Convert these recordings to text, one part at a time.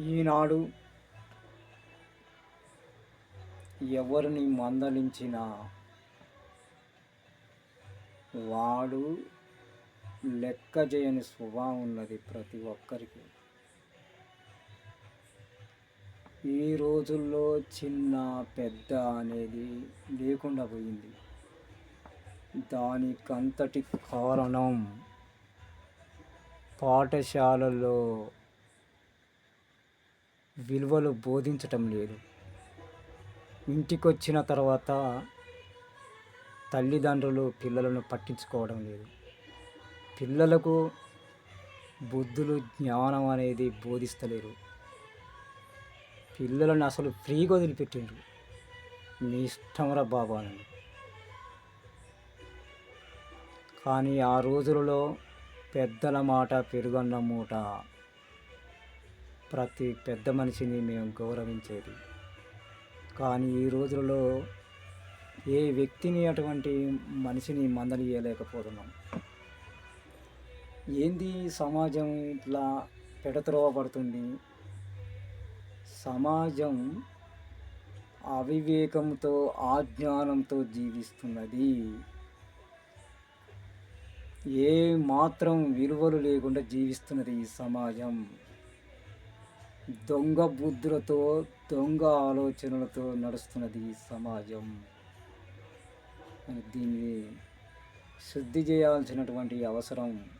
ఈనాడు ఎవరిని మందలించినా వాడు లెక్క చేయని స్వభావం ఉన్నది ప్రతి ఒక్కరికి. ఈ రోజుల్లో చిన్న పెద్ద అనేది లేకుండా పోయింది. దానికంతటి కారణం పాఠశాలల్లో విలువలు బోధించటం లేదు. ఇంటికొచ్చిన తర్వాత తల్లిదండ్రులు పిల్లలను పట్టించుకోవడం లేదు. పిల్లలకు బుద్ధులు జ్ఞానం అనేది బోధిస్తలేరు. పిల్లలను అసలు ఫ్రీగా వదిలిపెట్టిండ్రు. మీ ఇష్టంరా బాబు అని. కానీ ఆ రోజులలో పెద్దల మాట పెరుగన్న మూట. ప్రతి పెద్ద మనిషిని మేము గౌరవించేది. కానీ ఈ రోజులలో ఏ వ్యక్తిని అటువంటి మనిషిని మందలియలేకపోతున్నాం. ఏంది సమాజం ఇట్లా పెడత్రోవ పడుతుంది? సమాజం అవివేకంతో అజ్ఞానంతో జీవిస్తున్నది. ఏ మాత్రం విలువలు లేకుండా జీవిస్తున్నది ఈ సమాజం. దొంగ బుద్ధులతో దొంగ ఆలోచనలతో నడుస్తున్నది ఈ సమాజం. దీన్ని శుద్ధి చేయాల్సినటువంటి అవసరం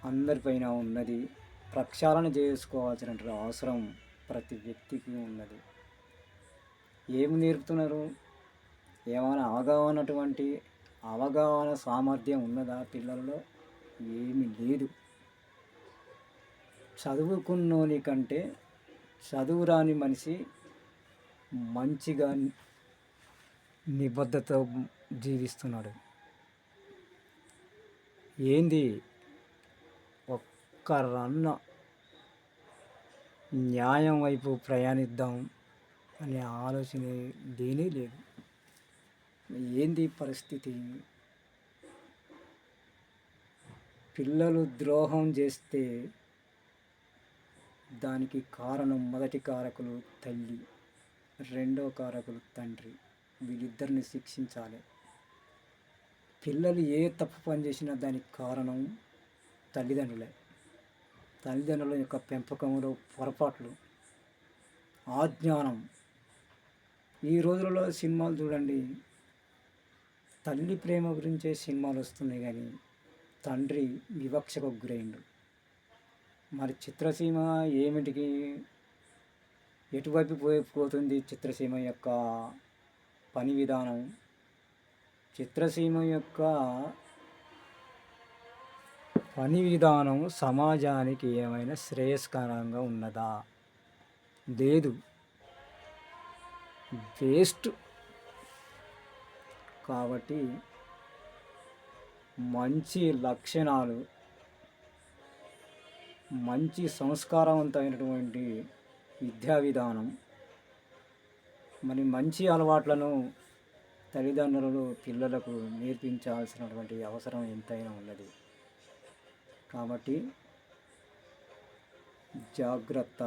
అందరిపైన ఉన్నది. ప్రక్షాళన చేసుకోవాల్సినటువంటి అవసరం ప్రతి వ్యక్తికి ఉన్నది. ఏమి నేర్పుతున్నారు? ఏమైనా అవగాహన సామర్థ్యం ఉన్నదా పిల్లల్లో? ఏమీ లేదు. చదువుకున్నోని కంటే చదువురాని మనిషి మంచిగా నిబద్ధతతో జీవిస్తున్నాడు. ఏంది ఒక్క రన్న న్యాయం వైపు ప్రయాణిద్దాం అనే ఆలోచన లేనే లేదు. ఏంది పరిస్థితి? పిల్లలు ద్రోహం చేస్తే దానికి కారణం మొదటి కారకులు తల్లి, రెండో కారకులు తండ్రి. వీళ్ళిద్దరిని శిక్షించాలి. పిల్లలు ఏ తప్పు పని చేసినా దానికి కారణం తల్లిదండ్రులే. తల్లిదండ్రుల యొక్క పెంపకంలో పొరపాట్లు, అజ్ఞానం. ఈ రోజులలో సినిమాలు చూడండి, తల్లి ప్రేమ గురించే సినిమాలు వస్తున్నాయి కానీ తండ్రి వివక్షకు గురైండు. మరి చిత్రసీమ ఏమిటికి ఎటువైపు పోతుంది? చిత్రసీమ యొక్క పని విధానం, చిత్రసీమ యొక్క పని విధానం సమాజానికి ఏమైనా శ్రేయస్కరంగా ఉన్నదా? లేదు, వేస్ట్. కాబట్టి మంచి లక్షణాలు, మంచి సంస్కారవంతమైనటువంటి విద్యా విధానం, మరి మంచి అలవాట్లను తల్లిదండ్రులు పిల్లలకు నేర్పించాల్సినటువంటి అవసరం ఎంతైనా ఉన్నది. కాబట్టి జాగ్రత్త.